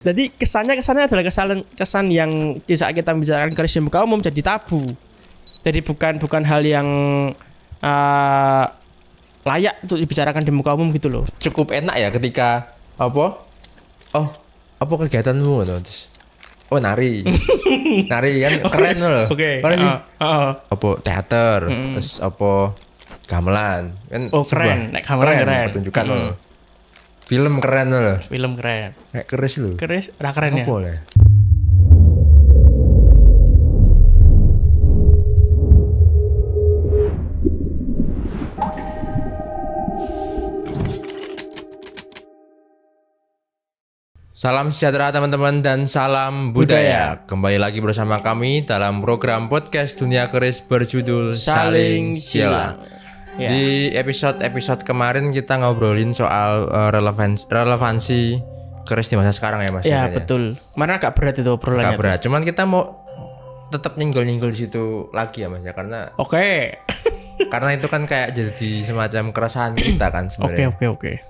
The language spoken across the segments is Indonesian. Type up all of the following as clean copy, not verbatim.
Jadi kesannya adalah kesan yang di saat kita membicarakan keris di muka umum jadi tabu. Jadi bukan hal yang layak untuk dibicarakan di muka umum gitu loh. Cukup enak ya ketika apa kegiatanmu terus nari kan keren loh. Oke. Mana sih? Apa teater, terus apa gamelan kan. Keren, nek gamelan keren. Pertunjukan loh. Film keren loh. Film keren. Kayak keris loh. Keris ora keren ya. Apa lah? Salam sejahtera teman-teman dan salam budaya. Kembali lagi bersama kami dalam program podcast Dunia Keris berjudul Saling Silang. Ya. Di episode kemarin kita ngobrolin soal relevansi keris di masa sekarang ya Mas. Ya betul. Mana agak berat itu obrolannya. Agak berat. Cuman kita mau tetap nyinggol-nyinggol di situ lagi ya Mas ya karena karena itu kan kayak jadi semacam keresahan kita kan sebenarnya. Oke.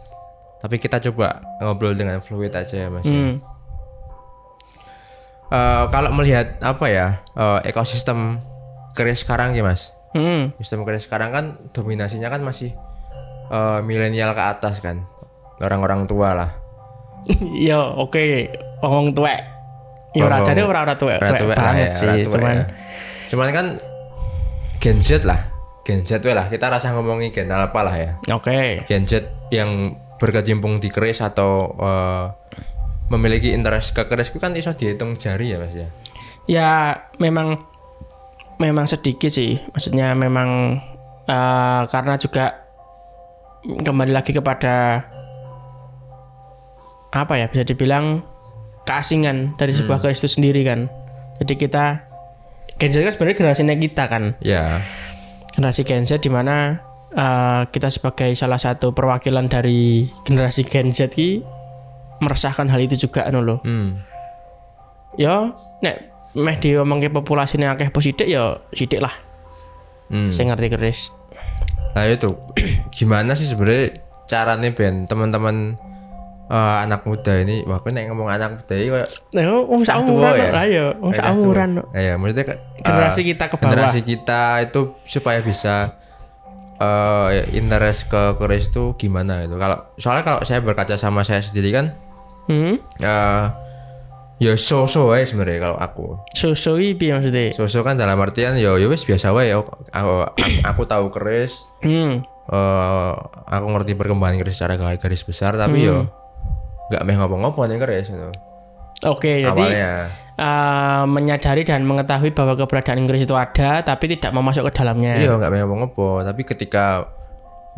Tapi kita coba ngobrol dengan fluid aja ya Mas. Kalau melihat ekosistem keris sekarang ya Mas. Sistem keris sekarang kan dominasinya kan masih milenial ke atas kan. Orang-orang tua lah. Ya oke. Ngomong tuwek. Ya rajane ora tuwek banget sih. Cuman kan Gen Z lah. Gen Z lah. Kita rasa ngomongi Gen apa lah ya. Oke. Gen Z yang berkecimpung di keris atau memiliki interest ke keris itu kan iso dihitung jari ya Mas ya. Ya memang sedikit sih. Maksudnya memang karena juga kembali lagi kepada apa ya, bisa dibilang keasingan dari sebuah keris itu sendiri kan. Jadi kita Gen Z kan sebenarnya generasinya kita kan. Ya. Generasi Gen Z di mana kita sebagai salah satu perwakilan dari generasi Gen Z ini meresahkan hal itu juga loh. Ya, nek meh diomongke populasine akeh posidik ya sidik lah. Saya ngerti keris. Nah itu gimana sih sebenarnya caranya ben teman-teman anak muda ini, wah aku nek ngomong anak muda ini kayak wong saumuran lah ya, wong saumuran. Ya maksudnya generasi kita ke bawah. Generasi kita itu supaya bisa interest ke keris itu gimana itu? Soalnya kalau saya berkaca sama saya sendiri kan, ya so-so wae sebenarnya kalau aku. So-so iki maksudnya? So-so kan dalam artian ya wis biasa wae. Aku tahu keris. Aku ngerti perkembangan keris secara garis besar tapi yo enggak meh ngopo-ngopo nih keris itu. Oke, jadi menyadari dan mengetahui bahwa keberadaan keris itu ada tapi tidak mau masuk ke dalamnya. Iya, enggak meh ngopo-ngopo, tapi ketika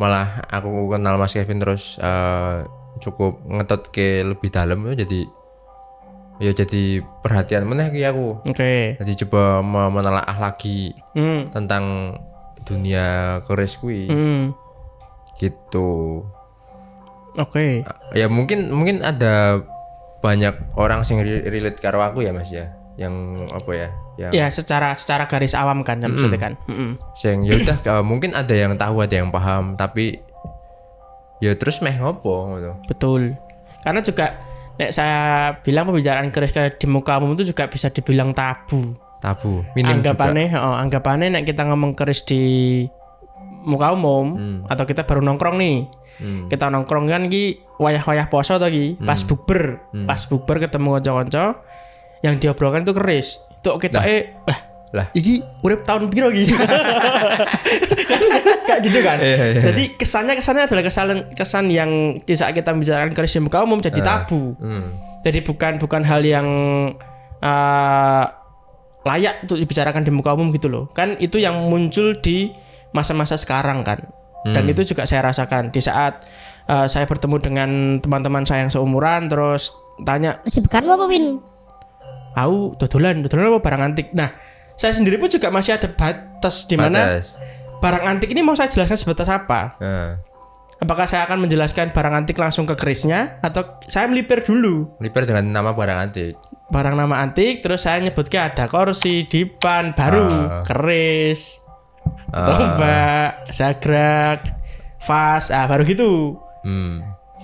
malah aku kenal Mas Kevin terus cukup ngetot ke lebih dalam itu jadi perhatian meneh ki aku. Oke. Jadi coba menelaah lagi tentang dunia keris kuwi. Gitu. Oke. Ya mungkin ada banyak orang sing relate karo aku ya Mas ya. Yang apa ya? Ya secara garis awam kan maksudnya kan. Sing ya udah mungkin ada yang tahu, ada yang paham, tapi ya terus meh ngopo gitu. Betul. Karena juga nek saya bilang pembicaraan keris di muka umum itu juga bisa dibilang tabu. Minim anggapannya nek kita ngomong keris di muka umum atau kita baru nongkrong nih. Kita nongkrong kan ki wayah-wayah poso to ki, pas buber ketemu kanca-kanca yang diobrolkan itu keris. Itu kita lah iki urip tahun piro iki? Kayak gitu kan. Jadi kesannya adalah kesan yang di saat kita membicarakan keris di muka umum jadi tabu. Jadi bukan hal yang layak untuk dibicarakan di muka umum gitu loh. Kan itu yang muncul di masa-masa sekarang kan. Dan itu juga saya rasakan di saat saya bertemu dengan teman-teman saya yang seumuran terus tanya, "Kesibukanmu apa, Win?" "Aku dodolan apa barang antik." Nah, saya sendiri pun juga masih ada batas di mana barang antik ini mau saya jelaskan sebatas apa. Apakah saya akan menjelaskan barang antik langsung ke kerisnya atau saya melipir dulu? Melipir dengan nama barang antik. Barang nama antik terus saya nyebutnya ada kursi, dipan, baru, keris, tombak, sagrak, vas, baru gitu.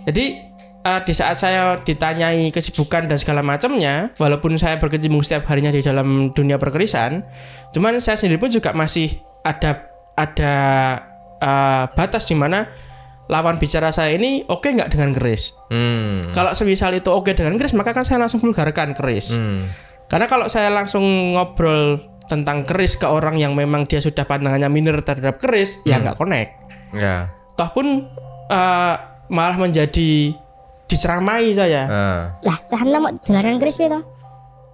Jadi di saat saya ditanyai kesibukan dan segala macamnya, walaupun saya berkecimpung setiap harinya di dalam dunia perkerisan, cuman saya sendiri pun juga masih ada batas di mana lawan bicara saya ini oke nggak dengan keris. Kalau semisal itu oke dengan keris, maka kan saya langsung vulgarkan keris. Karena kalau saya langsung ngobrol tentang keris ke orang yang memang dia sudah pandangannya minor terhadap keris, ya nggak connect. Ya. Toh pun malah menjadi diceramai saya. Lah, cahana mau dolanan keris piye to?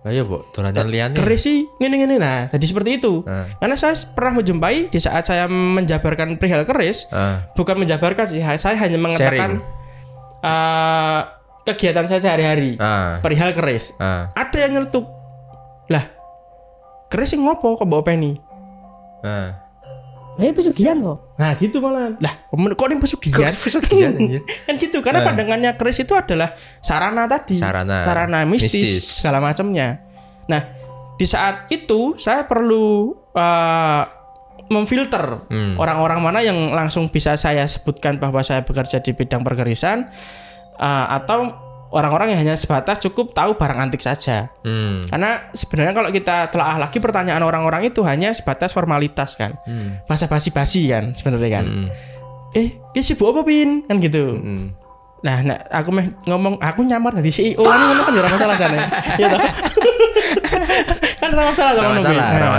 Ayo, Bu, dolanan liyane. Keris sih ngene-ngene nah, jadi seperti itu. Karena saya pernah menjumpai di saat saya menjabarkan perihal keris, bukan menjabarkan sih, saya hanya mengatakan kegiatan saya sehari-hari perihal keris. Ada yang nyeletuk. Lah, keris sing ngopo kok bawa peni? Pesugihan kok. Nah gitu malah. Lah kok ini pesugihan? Kan gitu, karena pandangannya keris itu adalah sarana tadi. Sarana mistis segala macamnya. Nah di saat itu saya perlu memfilter orang-orang mana yang langsung bisa saya sebutkan bahwa saya bekerja di bidang perkerisan, atau orang-orang yang hanya sebatas cukup tahu barang antik saja. Karena sebenarnya kalau kita telaah lagi pertanyaan orang-orang itu hanya sebatas formalitas kan. Bahasa basi-basi kan sebenarnya kan. Dia sibuk apa Pin? Kan gitu. Nah, aku ngomong aku nyamar dari CEO kan enggak masalah sana. Ya toh. Kan enggak masalah kalau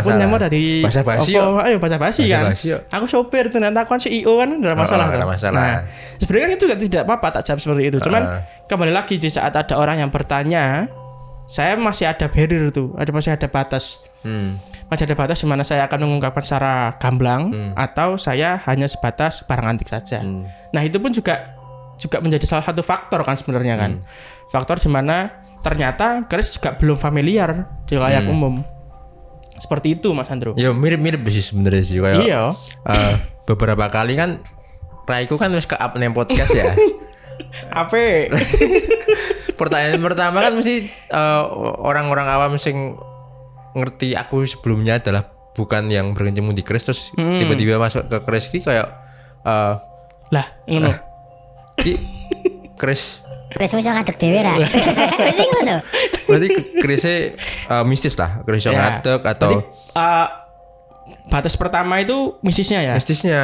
aku nyamar dari bahasa basi. Ayo bahasa basi kan. Aku sopir ternyata aku CEO kan enggak masalah. Nah, sebenarnya kan itu tidak apa-apa tak jawab seperti itu. Cuman kembali lagi di saat ada orang yang bertanya, saya masih ada barrier tuh, masih ada batas. Masih ada batas di mana saya akan mengungkapkan secara gamblang atau saya hanya sebatas barang antik saja. Nah, itu pun juga menjadi salah satu faktor kan sebenarnya kan. Faktor di mana ternyata keris juga belum familiar di layak umum. Seperti itu Mas Andro. Ya mirip-mirip sih sebenarnya sih kayak. Iya. Beberapa kali kan Raiku kan wis ke-up nang podcast ya. Apa? Pertanyaan pertama kan mesti orang-orang awam sing ngerti aku sebelumnya adalah bukan yang berkecimpung di keris terus tiba-tiba masuk ke keris ki kayak lah ngono. Ki keris Keris iso ngadeg dhewe ra. Mesti ngono. berarti kerisnya mistis lah, keris yang ngadeg atau batas pertama itu mistisnya ya. Mistisnya.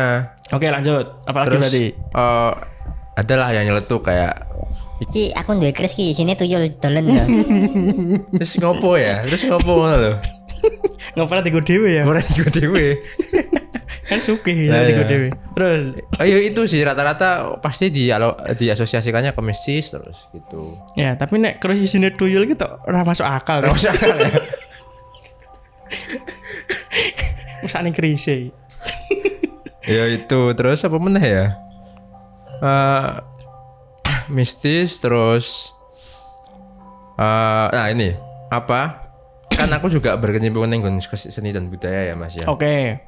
Oke, lanjut. Apalagi terus, berarti? Adalah yang nyeletuk kayak Ci, aku duwe keris ki isine tuyul dolen lho. Terus ngopo ngono lho. Ngopo digo dhewe ya? Ora digo dhewe. Kan sugih ya digo dhewe. Terus ayo itu sih rata-rata pasti diasosiasikannya ke mistis terus gitu. Ya, tapi nek keris isine tuyul gitu ora masuk akal. Ora masuk akal ya. Usane keris e. Ya itu terus apa meneh ya? Mistis terus nah ini apa kan aku juga berkecimpung dengan seni dan budaya ya Mas ya. Oke.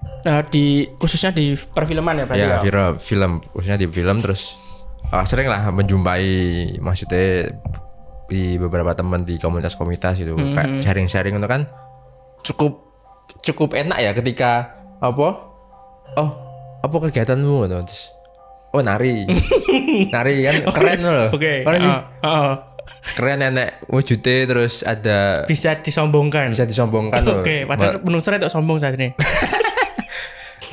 Khususnya di perfilman ya berarti ya. Film khususnya di film terus sering lah menjumpai maksudnya di beberapa teman di komunitas itu kayak sharing itu kan cukup enak ya ketika apa kegiatanmu terus nari kan keren loh. Oke. Keren nenek wujudnya terus ada bisa disombongkan loh. Oke, padahal menungso itu sombong saat ini.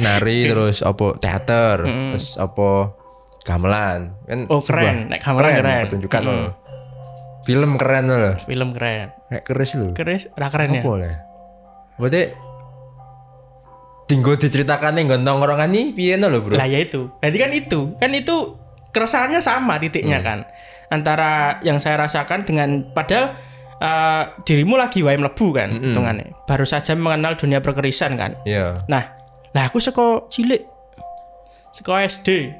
Nari terus apa teater terus apa gamelan kan keren nek gamelan keren pertunjukan loh. Film keren loh. Kayak keris ora keren ya. Boleh. Berarti tinggal diceritakan nih nongkrongan nih piye lho bro. Lah ya itu. Berarti kan itu keresahannya sama titiknya kan. Antara yang saya rasakan dengan padahal dirimu lagi wae mlebu kan hitungannya. Baru saja mengenal dunia perkerisan kan. Iya. Nah aku saka cilik. Saka SD.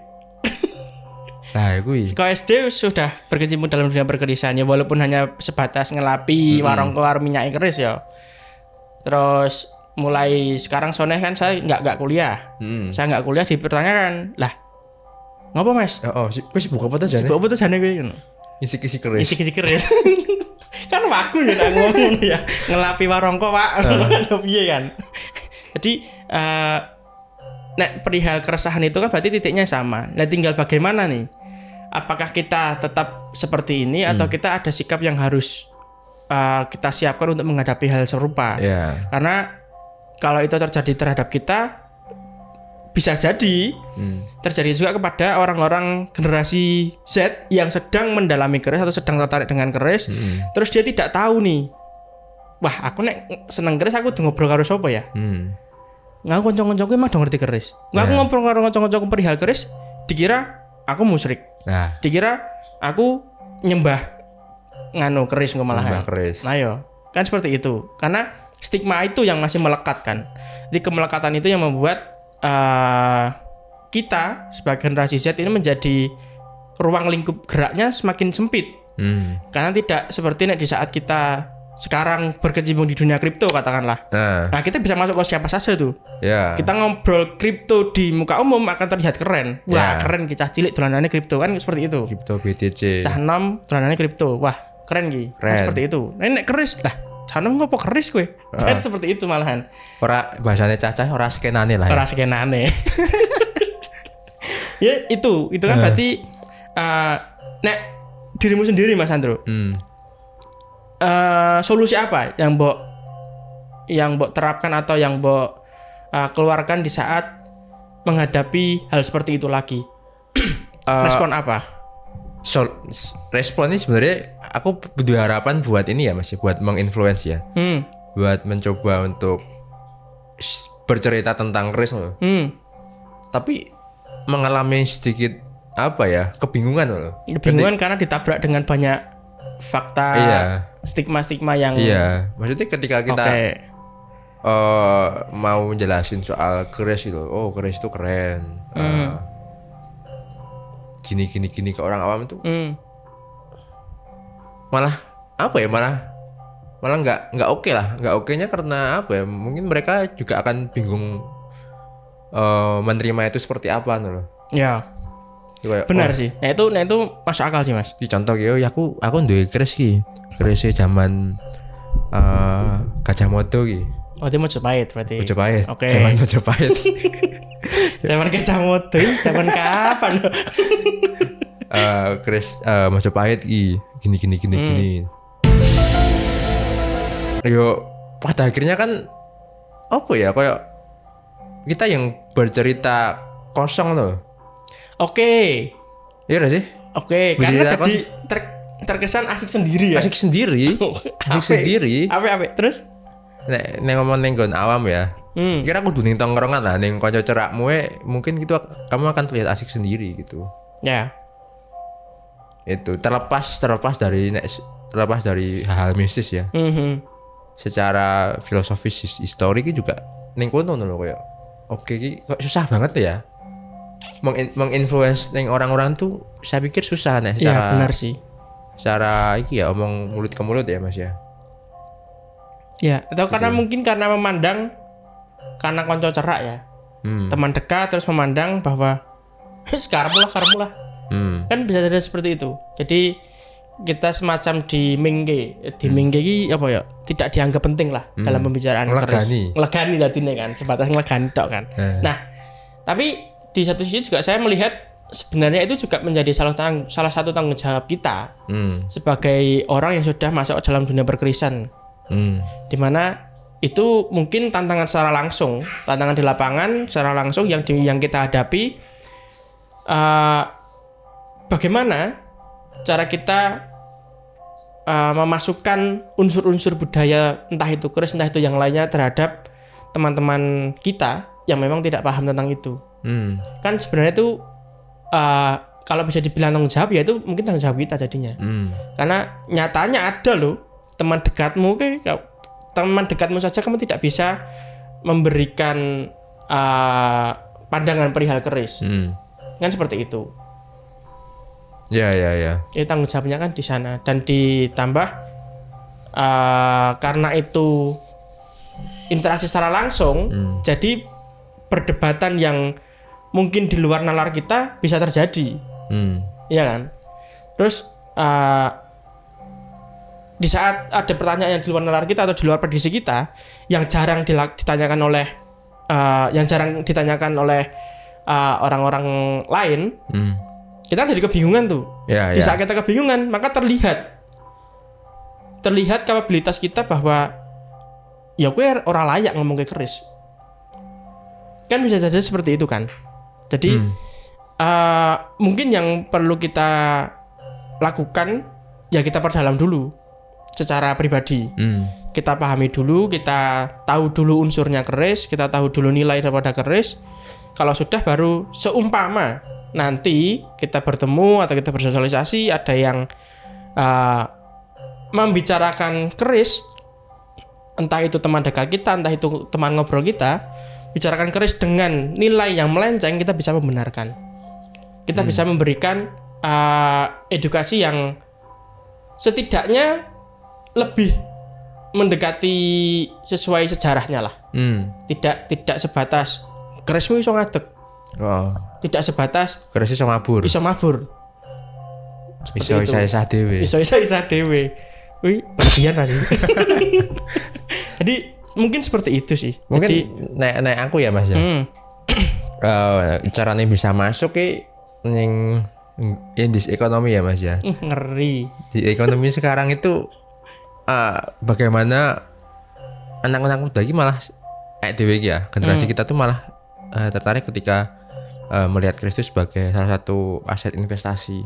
Nah, kuwi. Saka SD sudah berkecimpung dalam dunia perkerisan ya walaupun hanya sebatas ngelapi warung keluar minyak keris ya. Terus mulai sekarang sone kan saya nggak kuliah. Saya nggak kuliah dipertanyakan lah ngapa Mas? Kowe sibuk apa tuh jane? Sibuk apa tuh jane kowe ngono? Isi-isi keris. Kan aku ya ngomong ya ngelapi warongko Pak. Piye kan? Jadi nek perihal keresahan itu kan berarti titiknya sama. Nah tinggal bagaimana nih apakah kita tetap seperti ini atau kita ada sikap yang harus kita siapkan untuk menghadapi hal serupa. Karena kalau itu terjadi terhadap kita, bisa jadi terjadi juga kepada orang-orang generasi Z yang sedang mendalami keris atau sedang tertarik dengan keris, terus dia tidak tahu nih, wah aku nek seneng keris aku ngobrol karo sapa ya? Ngaku kanca-kancaku emang udah ngerti keris. Ngaku ngobrol karo kanca-kancaku perihal keris, dikira aku musyrik. Dikira aku nyembah keris malahan. Nah yo, kan seperti itu. Karena stigma itu yang masih melekat kan. Jadi kemelekatan itu yang membuat kita sebagai generasi Z ini menjadi ruang lingkup geraknya semakin sempit. Karena tidak seperti di saat kita sekarang berkecimpung di dunia kripto katakanlah. Nah kita bisa masuk ke siapa saja tuh. Kita ngobrol kripto di muka umum akan terlihat keren. Wah keren kita cilik dolanannya kripto kan seperti itu. Kripto BTC. Cah nom dolanannya kripto. Wah keren ki. Nah, seperti itu. Nah nek keris lah. Cah nom ngopo keris kowe? Kan seperti itu malahan. Ora bahasane cacah ora skenane lah. Ora skenane. Ya itu kan berarti nek dirimu sendiri Mas Andro. Solusi apa yang mbok terapkan atau yang mbok keluarkan di saat menghadapi hal seperti itu lagi? Respon apa? Respon ini sebenarnya aku punya harapan buat ini ya Mas, buat menginfluence ya. Buat mencoba untuk bercerita tentang keris loh. Tapi mengalami sedikit apa ya, kebingungan loh. Kebingungan karena ditabrak dengan banyak fakta, stigma-stigma yang maksudnya ketika kita mau jelasin soal keris itu, oh keris itu keren, gini ke orang awam itu malah apa ya, malah nggak oke lah, nggak okenya karena apa ya, mungkin mereka juga akan bingung menerima itu seperti apa loh. Benar sih. Nah itu masuk akal sih Mas. Di contoh ya aku duwe keris zaman Gajah Mada ki. Oh, dia Majapahit berarti. Majapahit. Oke. Zaman Majapahit. Zaman Gajah Mada zaman kapan? Keris Majapahit ki gini. Yo pada akhirnya kan apa ya, kayak kita yang bercerita kosong loh. Oke. Iya gak sih? Oke, karena jadi terkesan asik sendiri ya. Asik sendiri. Ape. Terus? Nek ngomong neng gon awam ya. Kira aku duning tongkrongan lah, neng kanca cerakmu mungkin gitu kamu akan terlihat asik sendiri gitu. Ya. Itu terlepas dari hal-hal mistis ya. Secara filosofis histori juga neng kono lho kayak. Oke ki kok susah banget ya. Menginfluence orang-orang tuh saya pikir susah nih secara. Iya benar sih. Secara iki ya omong mulut ke mulut ya Mas ya. Ya, atau gitu. Karena memandang karena konco cerak ya. Teman dekat terus memandang bahwa karemu lah. Kan bisa jadi seperti itu. Jadi kita semacam dimingge iki apa ya? Tidak dianggap penting lah dalam pembicaraan keris. Ngelegani tadine kan, sebatas ngelegani tok kan. Nah, tapi di satu sisi juga saya melihat sebenarnya itu juga menjadi salah satu tanggung jawab kita sebagai orang yang sudah masuk dalam dunia perkerisan, dimana itu mungkin tantangan secara langsung, tantangan di lapangan secara langsung yang kita hadapi. Bagaimana cara kita memasukkan unsur-unsur budaya, entah itu keris, entah itu yang lainnya terhadap teman-teman kita yang memang tidak paham tentang itu. Kan sebenarnya itu kalau bisa dibilang tanggung jawab ya itu mungkin tanggung jawab kita jadinya. Karena nyatanya ada loh teman dekatmu saja kamu tidak bisa memberikan pandangan perihal keris. Kan seperti itu. Ya. Itu tanggung jawabnya kan di sana, dan ditambah karena itu interaksi secara langsung, jadi perdebatan yang mungkin di luar nalar kita bisa terjadi, iya kan? Terus di saat ada pertanyaan yang di luar nalar kita atau di luar prediksi kita, yang jarang ditanyakan oleh orang-orang lain, Kita jadi kebingungan tuh. Ya, Di saat kita kebingungan, maka terlihat kapabilitas kita bahwa ya gue ora layak ngomong ke keris. Kan bisa saja seperti itu kan. Jadi mungkin yang perlu kita lakukan ya kita perdalam dulu secara pribadi. Kita pahami dulu, kita tahu dulu unsurnya keris, kita tahu dulu nilai daripada keris. Kalau sudah baru seumpama nanti kita bertemu atau kita bersosialisasi ada yang membicarakan keris, entah itu teman dekat kita, entah itu teman ngobrol kita, bicarakan keris dengan nilai yang melenceng, kita bisa membenarkan. Kita bisa memberikan edukasi yang setidaknya lebih mendekati sesuai sejarahnya lah. Tidak sebatas kerismu iso ngadeg. Tidak sebatas keris iso mabur. Iso Isa dhewe. Isa dhewe. Wih, berlebihan lah sih. Jadi mungkin seperti itu sih. Mungkin jadi, nek aku ya Mas ya. Caranya bisa masuk ning indis ekonomi ya Mas ya. Ngeri. Di ekonomi sekarang itu bagaimana anak-anak muda ini malah dhewe ya, generasi kita tuh malah tertarik ketika melihat keris itu sebagai salah satu aset investasi.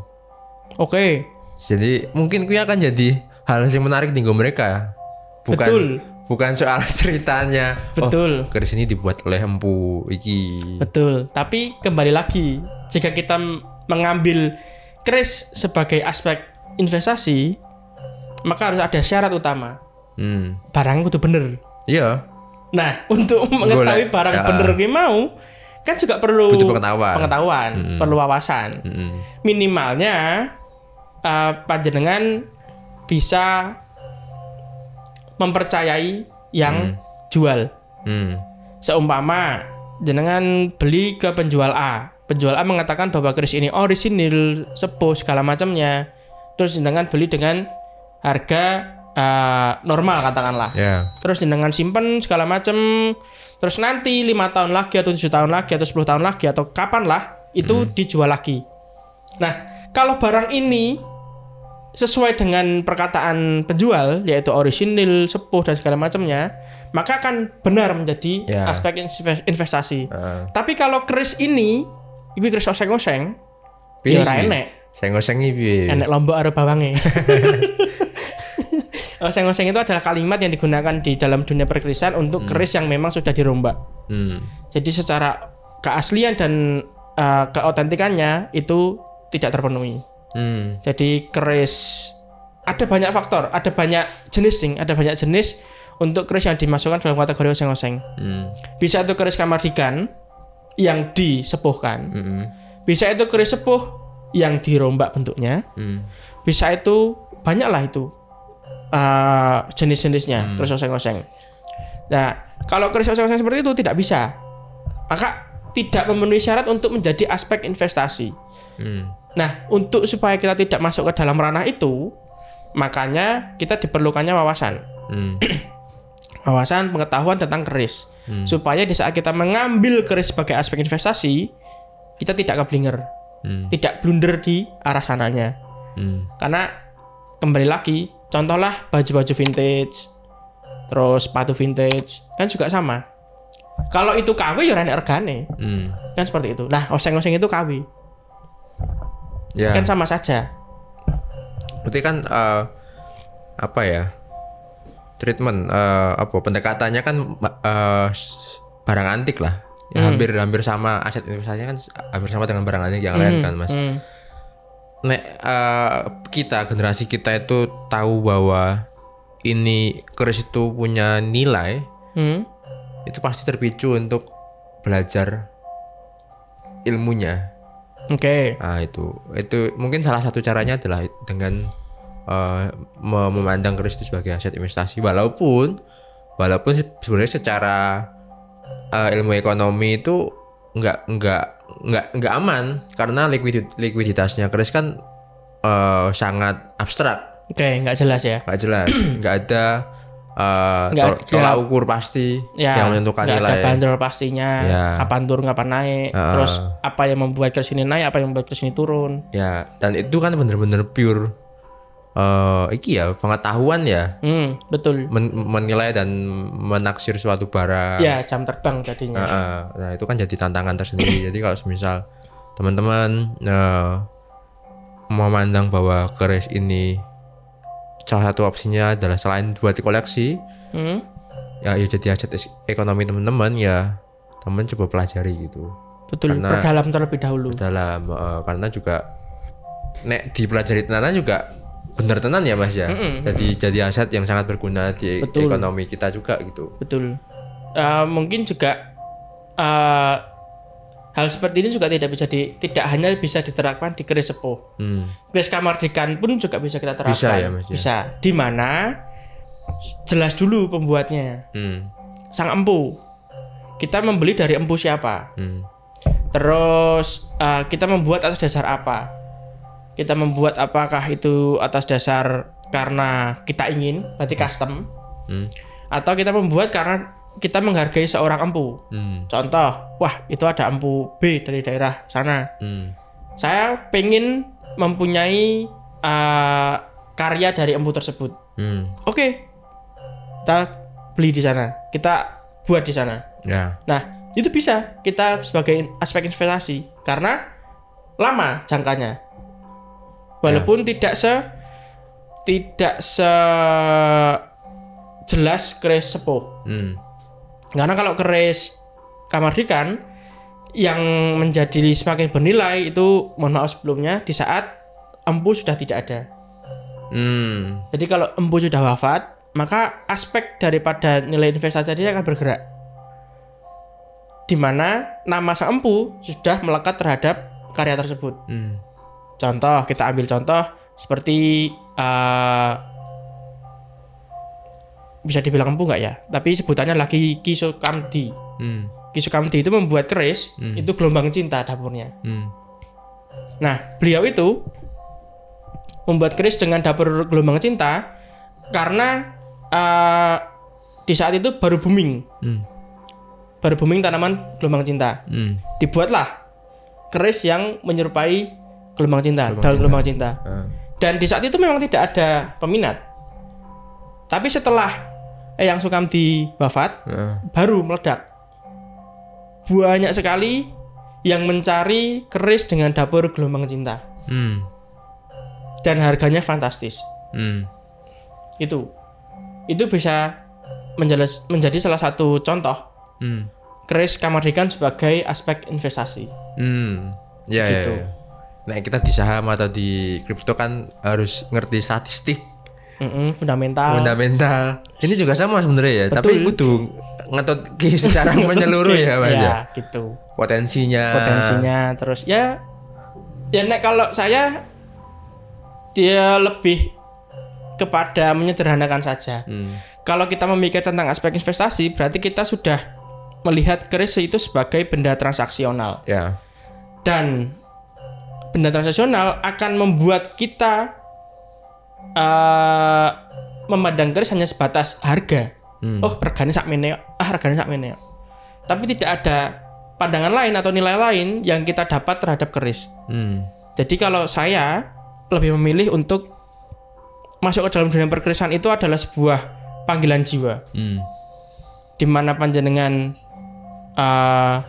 Oke. Jadi mungkin kuwi akan jadi hal yang menarik tinggal mereka. Bukan soal ceritanya. Betul. Keris ini dibuat oleh empu iki. Betul. Tapi kembali lagi, jika kita mengambil keris sebagai aspek investasi, maka harus ada syarat utama. Barang kudu bener. Iya. Nah, untuk mengetahui barang bener ki mau, kan juga perlu butuh pengetahuan, perlu wawasan. Minimalnya panjenengan bisa mempercayai yang jual. Seumpama jenengan beli ke penjual A mengatakan bahwa keris ini orisinil, sepuh segala macamnya. Terus jenengan beli dengan harga normal katakanlah. Terus jenengan simpen segala macam. Terus nanti 5 tahun lagi atau 7 tahun lagi atau 10 tahun lagi atau kapan lah itu dijual lagi. Nah, kalau barang ini sesuai dengan perkataan penjual yaitu orisinil, sepuh dan segala macamnya, maka akan benar menjadi aspek investasi. Tapi kalau keris ini keris oseng-oseng, ya ora enek. Oseng-oseng iki enek lombok karo bawange. Oseng-oseng itu adalah kalimat yang digunakan di dalam dunia perkerisan untuk keris yang memang sudah dirombak. Jadi secara keaslian dan keautentikannya itu tidak terpenuhi. Jadi keris ada banyak faktor, ada banyak jenis untuk keris yang dimasukkan dalam kategori oseng-oseng. Bisa itu keris kamardikan yang disepuhkan, bisa itu keris sepuh yang dirombak bentuknya, bisa itu banyaklah itu jenis-jenisnya keris oseng-oseng. Nah, kalau keris oseng-oseng seperti itu tidak bisa, maka tidak memenuhi syarat untuk menjadi aspek investasi. Nah, untuk supaya kita tidak masuk ke dalam ranah itu, makanya kita diperlukannya wawasan. Wawasan pengetahuan tentang keris. Supaya di saat kita mengambil keris sebagai aspek investasi, kita tidak keblinger. Tidak blunder di arah sananya. Karena kembali lagi, contohlah baju-baju vintage, terus sepatu vintage, kan juga sama. Kalau itu KW ya ora regane. Kan seperti itu. Nah, oseng-oseng itu KW. Kan sama saja. Berarti kan treatment pendekatannya kan barang antik lah. Ya, hampir sama aset investasinya kan hampir sama dengan barang antik yang lain kan, Mas. Nek generasi kita itu tahu bahwa ini keris itu punya nilai, itu pasti terpicu untuk belajar ilmunya. Nah, itu mungkin salah satu caranya adalah dengan memandang keris itu sebagai aset investasi, walaupun sebenarnya secara ilmu ekonomi itu nggak aman karena likuiditasnya keris kan sangat abstrak. Nggak jelas ya. Nggak jelas, nggak ada tolak ukur pasti ya, yang menentukan nilai. Ada bandrol pastinya, ya. Kapan turun, kapan naik, terus apa yang membuat kris ini naik, apa yang membuat kris ini turun. Ya, dan itu kan bener-bener pure pengetahuan ya. Betul. Menilai dan menaksir suatu barang. Ya, jam terbang jadinya. Nah, itu kan jadi tantangan tersendiri. Jadi kalau misal teman-teman memandang bahwa keris ini salah satu opsinya adalah selain buat dikoleksi, ya jadi aset ekonomi teman-teman, ya teman coba pelajari gitu. Betul. Perdalam terlebih dahulu. Karena juga nek dipelajari tenan juga bener tenan ya Mas ya. Jadi aset yang sangat berguna di ekonomi kita juga gitu. Betul. Mungkin juga hal seperti ini juga tidak hanya bisa diterapkan di keris sepuh. Keris kamardikan pun juga bisa kita terapkan. Bisa ya Mas. Bisa. Di mana jelas dulu pembuatnya. Sang empu. Kita membeli dari empu siapa? Terus kita membuat atas dasar apa? Kita membuat apakah itu atas dasar karena kita ingin, berarti custom, atau kita membuat karena kita menghargai seorang empu. Contoh, wah itu ada empu B dari daerah sana. Saya pengen mempunyai karya dari empu tersebut. Oke, kita beli di sana, kita buat di sana. Ya. Nah, itu bisa kita sebagai aspek investasi karena lama jangkanya. Walaupun tidak jelas keris sepuh. Karena kalau keris kamardikan yang menjadi semakin bernilai itu, mohon maaf sebelumnya, di saat empu sudah tidak ada. Jadi kalau empu sudah wafat, maka aspek daripada nilai investasi tadi akan bergerak, di mana nama sang empu sudah melekat terhadap karya tersebut. Contoh, kita ambil contoh seperti bisa dibilang empu nggak ya? Tapi sebutannya lagi Ki Sukamti. Ki Sukamti itu membuat keris, itu gelombang cinta dapurnya. Nah, beliau itu membuat keris dengan dapur gelombang cinta karena di saat itu baru booming. Baru booming tanaman gelombang cinta. Dibuatlah keris yang menyerupai gelombang cinta, daun gelombang cinta. Dan di saat itu memang tidak ada peminat. Tapi setelah Eyang Sukamti wafat, baru meledak. Banyak sekali yang mencari keris dengan dapur gelombang cinta. Dan harganya fantastis. Itu bisa menjadi salah satu contoh keris kamardikan sebagai aspek investasi. Gitu. Nah, kita di saham atau di kripto kan harus ngerti statistik. Fundamental. Ini juga sama sebenarnya ya. Betul. Tapi kudu ngetut secara menyeluruh ya Mas ya. Gitu. Potensinya terus ya nek kalau saya dia lebih kepada menyederhanakan saja. Kalau kita memikir tentang aspek investasi, berarti kita sudah melihat keris itu sebagai benda transaksional. Ya. Dan benda transaksional akan membuat kita memandang keris hanya sebatas harga. Oh, regane sakmene, regane sakmene. Tapi tidak ada pandangan lain atau nilai lain yang kita dapat terhadap keris. Jadi kalau saya lebih memilih untuk masuk ke dalam dunia perkerisan itu adalah sebuah panggilan jiwa. Di mana panjenengan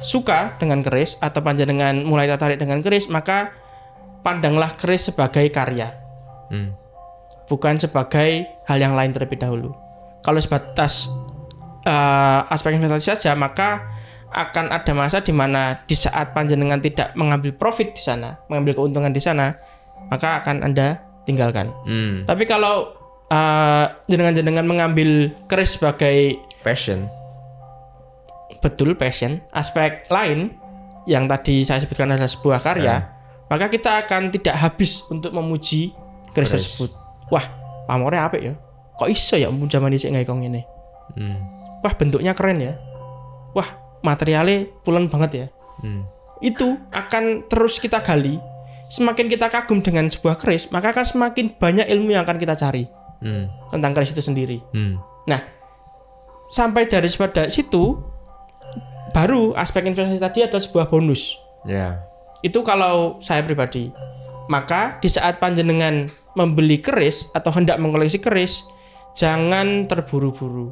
suka dengan keris atau panjenengan mulai tertarik dengan keris, maka pandanglah keris sebagai karya, bukan sebagai hal yang lain terlebih dahulu. Kalau sebatas aspek investasi saja, maka akan ada masa di mana di saat panjenengan tidak mengambil profit di sana, mengambil keuntungan di sana, maka akan Anda tinggalkan. Tapi kalau jenengan mengambil keris sebagai passion, betul passion, aspek lain yang tadi saya sebutkan adalah sebuah karya, maka kita akan tidak habis untuk memuji keris tersebut. Wah, pamore apik ya. Kok iso ya mun jaman dhisik gawe kok ngene. Wah, bentuknya keren ya. Wah, materialnya pulen banget ya. Itu akan terus kita gali. Semakin kita kagum dengan sebuah keris, maka akan semakin banyak ilmu yang akan kita cari tentang keris itu sendiri. Nah, sampai dari pada situ baru aspek investasi tadi adalah sebuah bonus. Ya. Itu kalau saya pribadi. Maka di saat panjenengan membeli keris atau hendak mengkoleksi keris, jangan terburu-buru.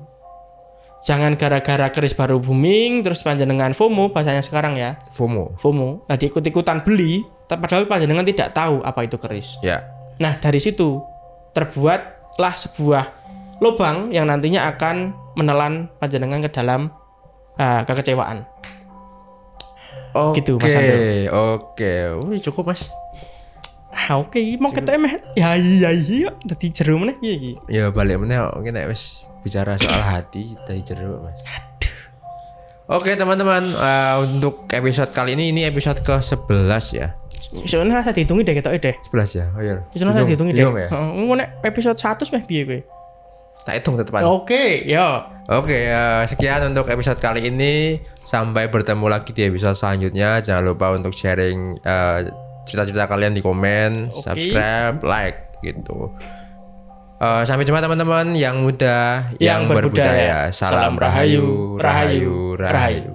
Jangan gara-gara keris baru booming terus panjenengan FOMO bahasanya sekarang ya. FOMO. Tadi ikut-ikutan beli, padahal panjenengan tidak tahu apa itu keris. Ya. Nah, dari situ terbuatlah sebuah lubang yang nantinya akan menelan panjenengan ke dalam kekecewaan. Gitu Mas Andro. Oke. Cukup Mas. Oke, mau ketemu meh. Ya dadi jero meneh piye iki? Ya balik meneh kita wis bicara soal hati dari jero Mas. Aduh. Oke teman-teman, untuk episode kali ini episode ke-11 ya. Soalnya saya dihitungi deh ketoke deh. 11 ya. Oh iya. Soalnya saya dihitungi deh. Ya? Ngono nek episode 100 meh piye kowe? Tak hitung tetepan. Oke, ya. Oke, sekian untuk episode kali ini. Sampai bertemu lagi di episode selanjutnya. Jangan lupa untuk sharing cerita-cerita kalian di komen, subscribe, like gitu. Sampai jumpa teman-teman yang muda, yang berbudaya. Salam rahayu, rahayu, rahayu.